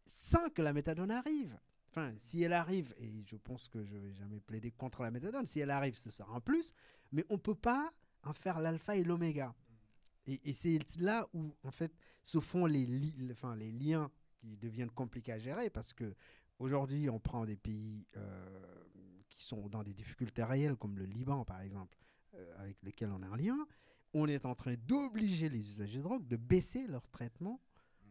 sans que la méthadone arrive. Enfin, si elle arrive, et je pense que je ne vais jamais plaider contre la méthadone, si elle arrive, ce sera un plus, mais on ne peut pas en faire l'alpha et l'oméga. Et c'est là où, en fait, se font les liens qui deviennent compliqués à gérer, parce que aujourd'hui, on prend des pays qui sont dans des difficultés réelles, comme le Liban, par exemple, avec lesquels on a un lien. On est en train d'obliger les usagers de drogue de baisser leur traitement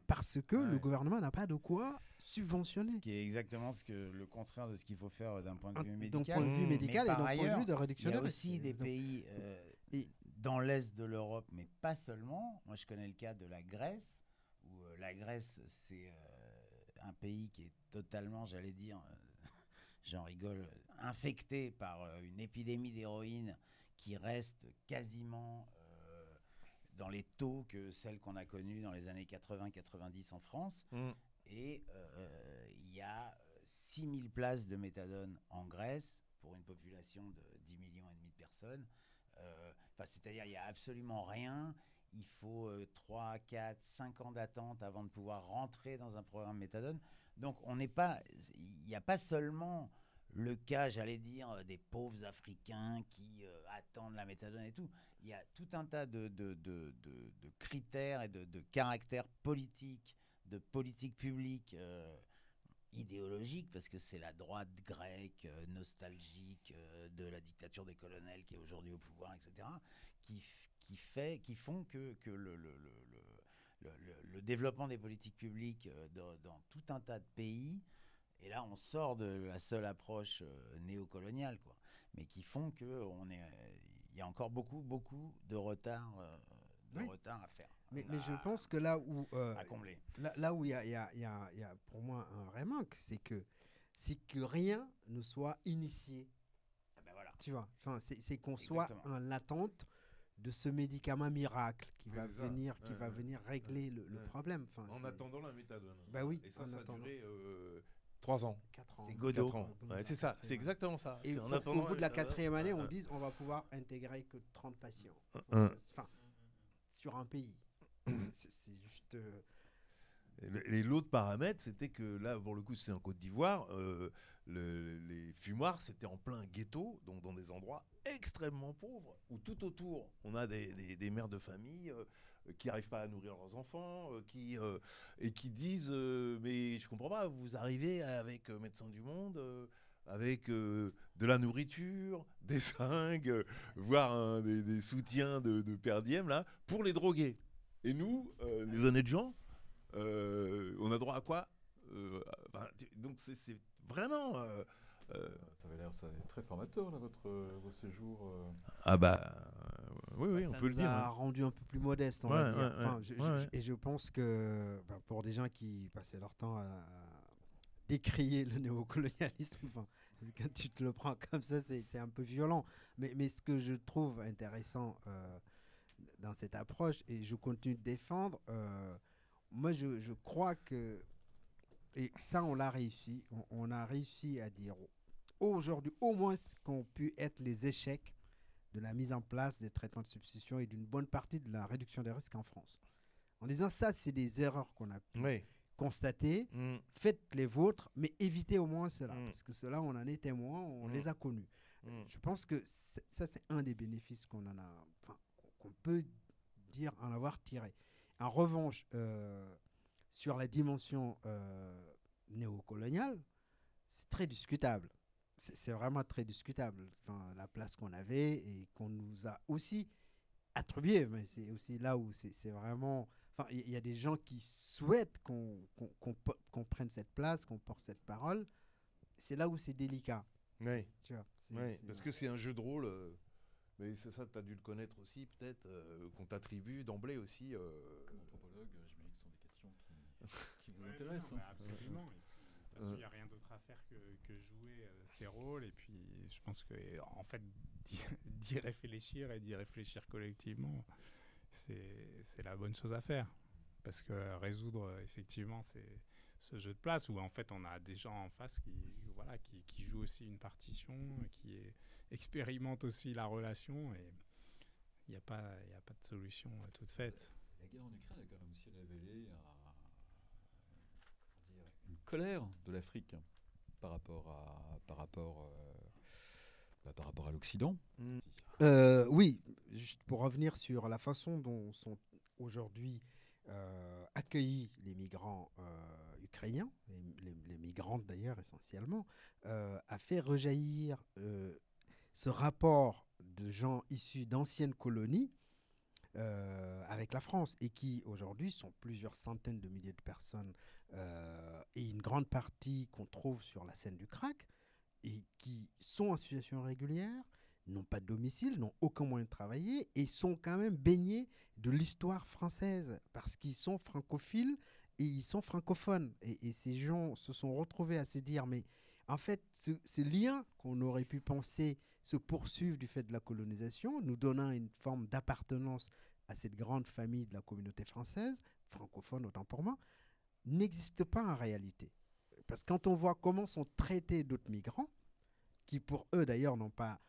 parce que le gouvernement n'a pas de quoi subventionner. Ce qui est exactement le contraire de ce qu'il faut faire d'un point de vue médical. D'un point de vue médical et d'un point de vue de réduction des des risques. Il y a aussi des pays dans l'est de l'Europe, mais pas seulement. Moi, je connais le cas de la Grèce, où la Grèce, c'est un pays qui est totalement, j'allais dire, j'en rigole, infecté par une épidémie d'héroïne qui reste quasiment dans les taux que celles qu'on a connues dans les années 80-90 en France. Et il y a 6000 places de méthadone en Grèce pour une population de 10 millions et demi de personnes. C'est-à-dire il n'y a absolument rien. Il faut 3, 4, 5 ans d'attente avant de pouvoir rentrer dans un programme méthadone. Donc il n'y a pas seulement le cas, j'allais dire, des pauvres Africains qui attendent la méthadone et tout. Il y a tout un tas de critères et de caractères politiques, de politiques publiques idéologiques, parce que c'est la droite grecque, nostalgique de la dictature des colonels qui est aujourd'hui au pouvoir, etc., qui font que le développement des politiques publiques dans tout un tas de pays, et là on sort de la seule approche néocoloniale, quoi, mais qui font qu'il y a encore beaucoup de retard, retard à faire. Mais je pense que là où à combler. Là où il y a pour moi un vrai manque, c'est que rien ne soit initié. Ah ben voilà. Tu vois, c'est qu'on soit en l'attente de ce médicament miracle qui va venir régler le problème. En attendant la méthadone. Bah oui. Et ça a duré 3 ans. 4 ans. C'est Godot. 4 ans. Ouais, c'est ça, c'est exactement ça. Et au bout de la 4e année, on dit on va pouvoir intégrer que 30 patients. Sur un pays. C'est juste. Et l'autre paramètre, c'était que là, pour le coup, c'est en Côte d'Ivoire, les fumoirs, c'était en plein ghetto, donc dans des endroits extrêmement pauvres, où tout autour, on a des mères de famille qui n'arrivent pas à nourrir leurs enfants, et qui disent mais je comprends pas, vous arrivez avec Médecins du Monde, avec de la nourriture, des seringues, voire des soutiens de per diem, là, pour les droguer. Et nous, les honnêtes gens, on a droit à quoi donc c'est vraiment... ça avait l'air très formateur, là, vos séjours. Ah bah... oui, on peut le dire. Ça a rendu un peu plus modeste, on va dire. Et je pense que pour des gens qui passaient leur temps à décrier le néocolonialisme, quand tu te le prends comme ça, c'est un peu violent. Mais ce que je trouve intéressant dans cette approche, et je continue de défendre, moi je crois que, et ça on l'a réussi, on a réussi à dire aujourd'hui au moins ce qu'ont pu être les échecs de la mise en place des traitements de substitution et d'une bonne partie de la réduction des risques en France. En disant ça, c'est des erreurs qu'on a pu constater, faites les vôtres, mais évitez au moins cela, parce que cela, on en est témoin, on les a connus. Je pense que ça, c'est un des bénéfices qu'on peut dire en avoir tiré. En revanche, sur la dimension néocoloniale, c'est très discutable. C'est vraiment très discutable. La place qu'on avait et qu'on nous a aussi attribuée, mais c'est aussi là où c'est vraiment... il y a des gens qui souhaitent qu'on prenne cette place, qu'on porte cette parole. C'est là où c'est délicat. Oui. Tu vois, parce que c'est un jeu de rôle... mais c'est ça, tu as dû le connaître aussi, peut-être, qu'on t'attribue d'emblée aussi. Comme anthropologue, j'imagine que ce sont des questions qui vous intéressent. Absolument. De toute façon, il n'y a rien d'autre à faire que jouer ces rôles. Et puis, je pense que, en fait, d'y réfléchir et d'y réfléchir collectivement, c'est la bonne chose à faire. Parce que résoudre, effectivement, ce jeu de place où, en fait, on a des gens en face qui jouent aussi une partition, qui expérimentent aussi la relation. Et il n'y a pas de solution toute faite. La guerre en Ukraine a quand même aussi révélé une colère de l'Afrique par rapport à l'Occident. Oui, juste pour revenir sur la façon dont sont aujourd'hui accueillis les migrants ukrainiens, les migrantes d'ailleurs essentiellement, a fait rejaillir ce rapport de gens issus d'anciennes colonies avec la France et qui aujourd'hui sont plusieurs centaines de milliers de personnes et une grande partie qu'on trouve sur la scène du crack et qui sont en situation régulière, n'ont pas de domicile, n'ont aucun moyen de travailler et sont quand même baignés de l'histoire française parce qu'ils sont francophiles et ils sont francophones. Et ces gens se sont retrouvés à se dire, mais en fait, ce lien qu'on aurait pu penser se poursuivre du fait de la colonisation, nous donnant une forme d'appartenance à cette grande famille de la communauté française, francophone autant pour moi, n'existe pas en réalité. Parce que quand on voit comment sont traités d'autres migrants, qui pour eux d'ailleurs n'ont pas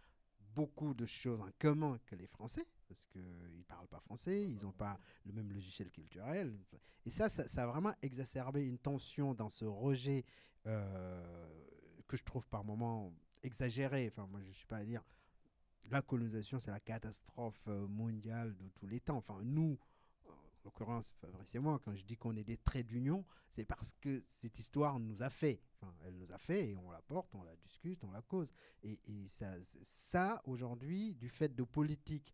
beaucoup de choses en commun que les Français, parce qu'ils ne parlent pas français, ils n'ont pas le même logiciel culturel. Et ça a vraiment exacerbé une tension dans ce rejet que je trouve par moments exagéré. Enfin, moi, je ne suis pas à dire la colonisation, c'est la catastrophe mondiale de tous les temps. Enfin, nous, en l'occurrence, Fabrice et moi, quand je dis qu'on est des traits d'union, c'est parce que cette histoire nous a fait. Enfin, elle nous a fait et on la porte, on la discute, on la cause. Et ça, aujourd'hui, du fait de politiques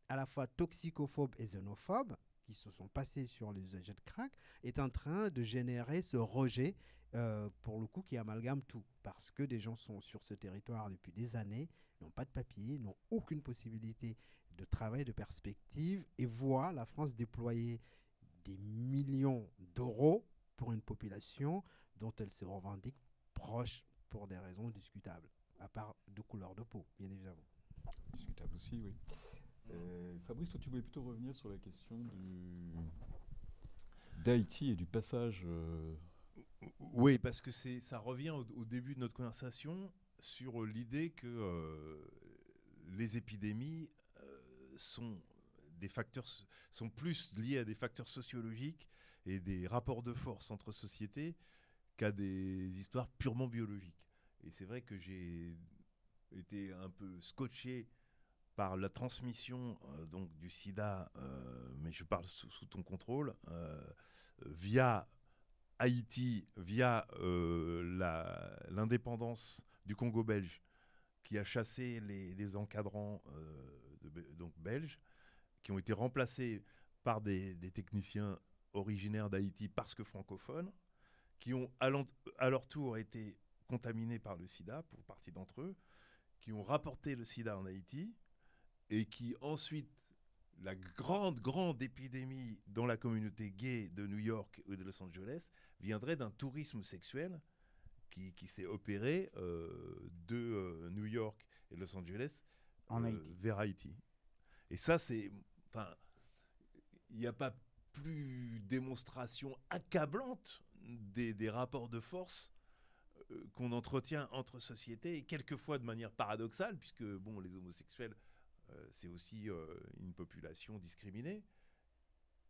à la fois toxicophobes et xénophobes, qui se sont passées sur les usagers de crack, est en train de générer ce rejet, pour le coup, qui amalgame tout. Parce que des gens sont sur ce territoire depuis des années, n'ont pas de papier, n'ont aucune possibilité de travail, de perspective, et voient la France déployer des millions d'euros pour une population dont elle se revendique proche pour des raisons discutables, à part de couleur de peau, bien évidemment. Discutable aussi, oui. Fabrice, toi, tu voulais plutôt revenir sur la question d'Haïti et du passage. Oui, parce que ça revient au début de notre conversation sur l'idée que les épidémies sont plus liées à des facteurs sociologiques et des rapports de force entre sociétés qu'à des histoires purement biologiques. Et c'est vrai que j'ai été un peu scotché par la transmission donc du sida, mais je parle sous ton contrôle, via Haïti, via l'indépendance du Congo belge, qui a chassé les encadrants donc belges, qui ont été remplacés par des techniciens originaires d'Haïti parce que francophones, qui ont à leur tour été contaminés par le sida, pour partie d'entre eux, qui ont rapporté le sida en Haïti, et qui ensuite, la grande épidémie dans la communauté gay de New York ou de Los Angeles viendrait d'un tourisme sexuel qui s'est opéré de New York et Los Angeles vers Haïti. Et ça, il n'y a pas plus démonstration accablante des rapports de force qu'on entretient entre sociétés, et quelquefois de manière paradoxale, puisque bon, les homosexuels, c'est aussi une population discriminée,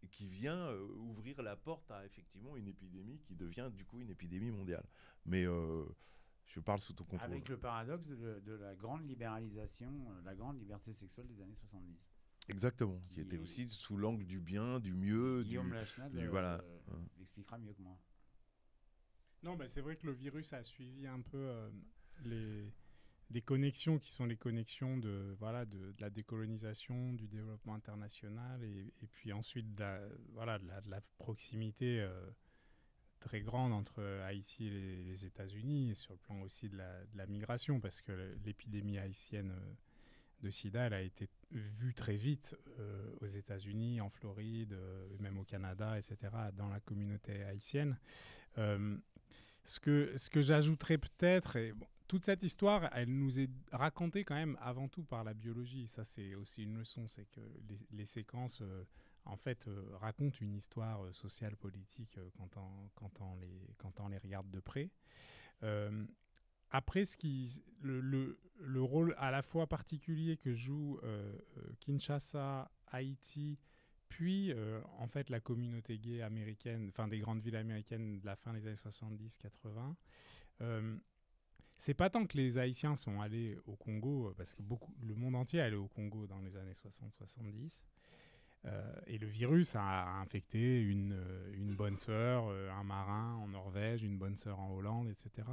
et qui vient ouvrir la porte à effectivement une épidémie qui devient du coup une épidémie mondiale. Mais je parle sous ton contrôle. Avec le paradoxe de la grande libéralisation, la grande liberté sexuelle des années 70. Exactement, qui était aussi sous l'angle du bien, du mieux. Guillaume Lachenal voilà. l'expliquera mieux que moi. Non, c'est vrai que le virus a suivi un peu des connexions qui sont les connexions de la décolonisation, du développement international et puis ensuite de la proximité très grande entre Haïti et les États-Unis, et sur le plan aussi de la migration, parce que l'épidémie haïtienne de sida, elle a été vue très vite aux États-Unis, en Floride, même au Canada, etc., dans la communauté haïtienne. Ce que j'ajouterais peut-être, et bon, toute cette histoire, elle nous est racontée quand même avant tout par la biologie. Ça, c'est aussi une leçon, c'est que les séquences, en fait, racontent une histoire sociale, politique quand on les regarde de près. Après, le rôle à la fois particulier que joue Kinshasa, Haïti Puis, en fait, la communauté gay américaine, enfin des grandes villes américaines de la fin des années 70-80, c'est pas tant que les Haïtiens sont allés au Congo, parce que le monde entier est allé au Congo dans les années 60-70. Et le virus a infecté une bonne sœur, un marin en Norvège, une bonne sœur en Hollande, etc.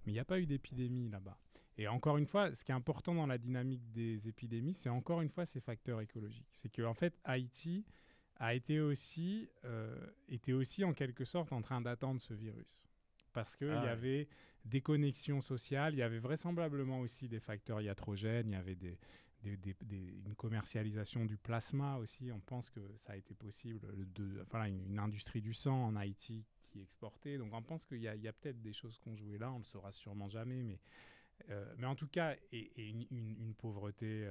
Mais il n'y a pas eu d'épidémie là-bas. Et encore une fois, ce qui est important dans la dynamique des épidémies, c'est encore une fois ces facteurs écologiques. C'est qu'en fait, Haïti a été aussi en quelque sorte en train d'attendre ce virus. Parce qu'il y avait des connexions sociales, il y avait vraisemblablement aussi des facteurs iatrogènes, il y avait une commercialisation du plasma aussi. On pense que ça a été possible, une industrie du sang en Haïti qui exportait. Donc on pense qu'il y a peut-être des choses qu'on jouait là, on ne le saura sûrement jamais, mais en tout cas, et une pauvreté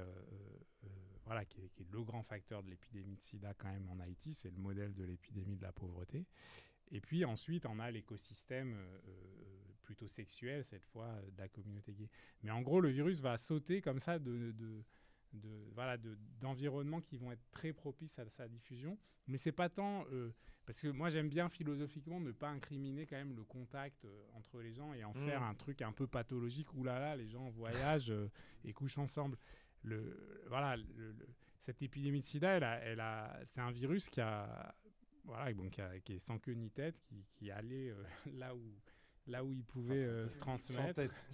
qui est le grand facteur de l'épidémie de sida quand même en Haïti, c'est le modèle de l'épidémie de la pauvreté. Et puis ensuite, on a l'écosystème plutôt sexuel, cette fois, de la communauté gay. Mais en gros, le virus va sauter comme ça d'environnements qui vont être très propices à sa diffusion. Mais c'est pas tant... parce que moi, j'aime bien philosophiquement ne pas incriminer quand même le contact entre les gens et en faire un truc un peu pathologique. Ouh là là, les gens voyagent et couchent ensemble. Cette épidémie de sida, c'est un virus qui est sans queue ni tête, qui allait là où il pouvait se transmettre. Sans tête.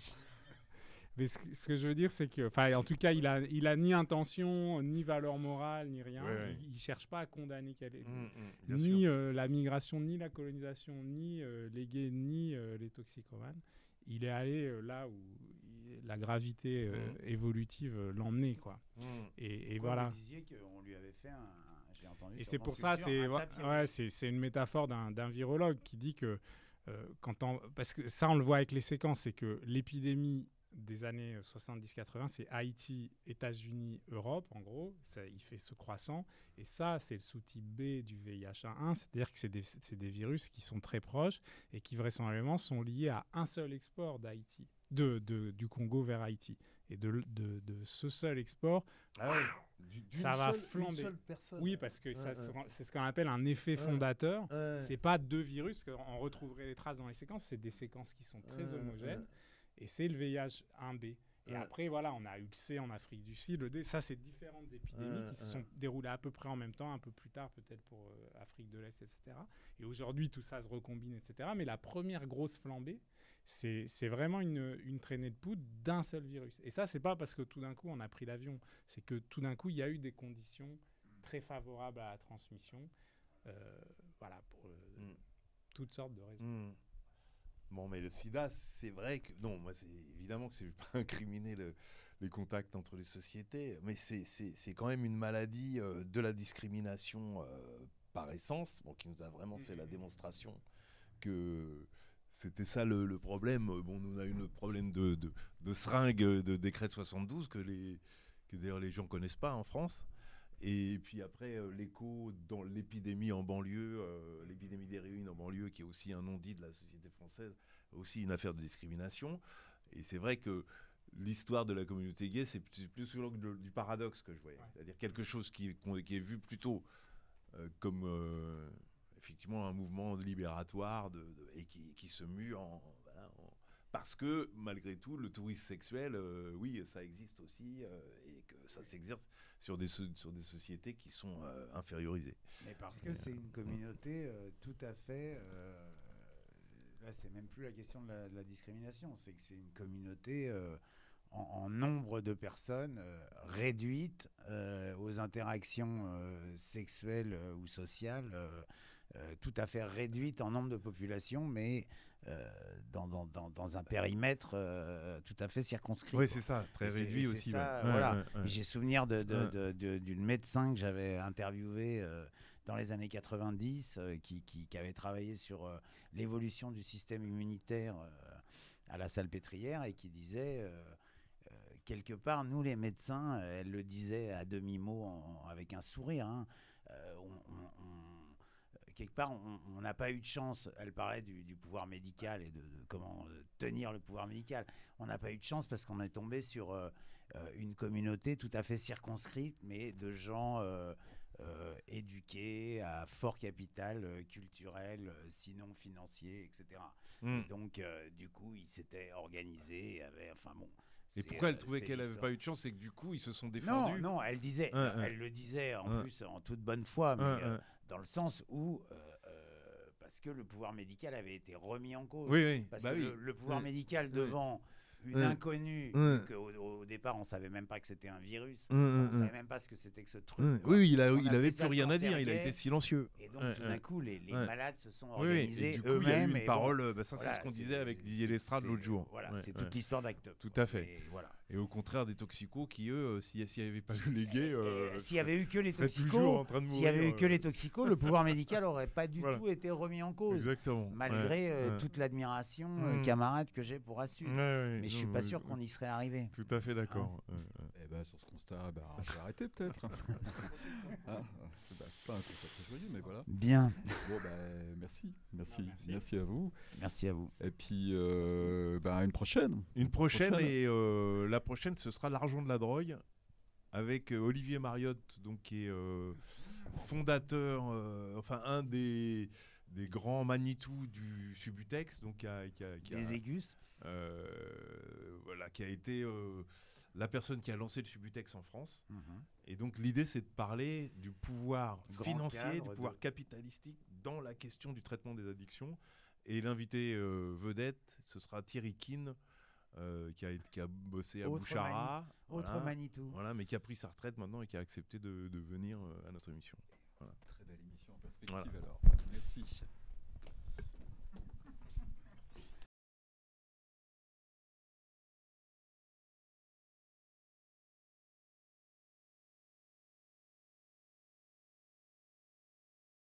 Mais ce que je veux dire, c'est que, en tout cas, il a ni intention, ni valeur morale, ni rien. Ouais. Il cherche pas à condamner ni la migration, ni la colonisation, ni les gays, ni les toxicomanes. Il est allé là où la gravité évolutive l'emmenait, quoi. Et voilà. Vous disiez qu'on lui avait fait j'ai entendu. Et c'est pour ça, c'est une métaphore d'un virologue qui dit que parce que ça, on le voit avec les séquences, c'est que l'épidémie des années 70-80, c'est Haïti, États-Unis, Europe, en gros. Ça, il fait ce croissant. Et ça, c'est le sous-type B du VIH1, c'est-à-dire que c'est des virus qui sont très proches et qui vraisemblablement sont liés à un seul export d'Haïti, du Congo vers Haïti. Et de ce seul export, ça va flamber. Une seule personne. Oui, parce que c'est ce qu'on appelle un effet fondateur. C'est pas deux virus, on retrouverait les traces dans les séquences. C'est des séquences qui sont très homogènes. Et c'est le VIH1B. Et après, voilà, on a eu le C en Afrique du Sud, le D. Ça, c'est différentes épidémies qui se sont déroulées à peu près en même temps, un peu plus tard peut-être pour Afrique de l'Est, etc. Et aujourd'hui, tout ça se recombine, etc. Mais la première grosse flambée, c'est vraiment une traînée de poudre d'un seul virus. Et ça, c'est pas parce que tout d'un coup, on a pris l'avion. C'est que tout d'un coup, il y a eu des conditions très favorables à la transmission. Pour toutes sortes de raisons. Bon, mais le sida, c'est vrai que... Non, moi, c'est évidemment que je ne vais pas incriminer les contacts entre les sociétés, mais c'est quand même une maladie de la discrimination par essence, qui nous a vraiment fait la démonstration que c'était ça le problème. Bon, nous, on a eu notre problème de seringue de décret de 72, que d'ailleurs les gens ne connaissent pas en France. Et puis après, l'écho dans l'épidémie en banlieue, l'épidémie d'héroïne en banlieue, qui est aussi un non-dit de la société française, aussi une affaire de discrimination. Et c'est vrai que l'histoire de la communauté gay, c'est plus souvent du paradoxe que je voyais. Ouais. C'est-à-dire quelque chose qui est vu plutôt comme effectivement un mouvement libératoire et qui se mue parce que, malgré tout, le tourisme sexuel, oui, ça existe aussi, et que ça s'exerce sur des sociétés qui sont infériorisées. Mais parce que c'est une communauté tout à fait... là, c'est même plus la question de la discrimination, c'est que c'est une communauté en nombre de personnes réduite aux interactions sexuelles ou sociales, tout à fait réduite en nombre de population, mais... dans un périmètre tout à fait circonscrit. Oui, c'est ça, très réduit aussi. Ça, voilà. J'ai souvenir d'une médecin que j'avais interviewée dans les années 90 qui avait travaillé sur l'évolution du système immunitaire à la Salpêtrière et qui disait quelque part, nous les médecins, elle le disait à demi-mot avec un sourire, hein, quelque part, on n'a pas eu de chance. Elle parlait du pouvoir médical et de comment tenir le pouvoir médical. On n'a pas eu de chance parce qu'on est tombé sur une communauté tout à fait circonscrite, mais de gens éduqués à fort capital culturel, sinon financier, etc. Mm. Et donc, du coup, ils s'étaient organisés, enfin bon. Et pourquoi elle trouvait qu'elle n'avait pas eu de chance? C'est que du coup, ils se sont défendus. Non, elle disait, elle le disait en plus en toute bonne foi, mais dans le sens où parce que le pouvoir médical avait été remis en cause. Oui. Parce bah que oui. le pouvoir médical devant une inconnue, au départ on savait même pas que c'était un virus, on savait même pas ce que c'était que ce truc. Oui, il On avait appelait plus ça le rien à dire, cancer il a gay. été silencieux. Et donc tout d'un coup, les malades se sont Oui, organisés et du coup, il y a eu eux-mêmes. une et parole, bon, ça voilà, c'est ce qu'on disait avec Didier Lestrade l'autre jour. Voilà, Ouais, c'est ouais. toute l'histoire d'Act Up. Tout à fait. Et voilà. Et au contraire des toxicos qui, eux, s'il n'y avait pas eu les gays, S'il y avait eu que les seraient toujours toxicos, en train de s'il y avait mourir, eu que les toxicos, le pouvoir médical aurait pas du Voilà. tout été remis en cause. Exactement. Malgré Ouais. toute l'admiration, camarade, que j'ai pour Assu. Ouais, Mais je suis pas sûr qu'on y serait arrivé. Tout à fait d'accord. Eh ben, sur ce constat, on peut arrêter peut-être. C'est pas un constat très joyeux, mais voilà. Bien. Bon, merci. Merci à vous. Merci à vous. Et puis, une prochaine. Une prochaine, et la prochaine, ce sera L'argent de la drogue, avec Olivier Mariotte, donc, qui est fondateur, un des grands Manitou du Subutex, donc Des Aigus. Voilà, qui a été la personne qui a lancé le Subutex en France. Et donc l'idée, c'est de parler du pouvoir financier, du pouvoir capitalistique dans la question du traitement des addictions. Et l'invité vedette, ce sera Thierry Keane, qui a bossé à Bouchara. Autre Manitou. Voilà, mais qui a pris sa retraite maintenant et qui a accepté de venir à notre émission. Voilà. Très belle émission en perspective alors. Merci.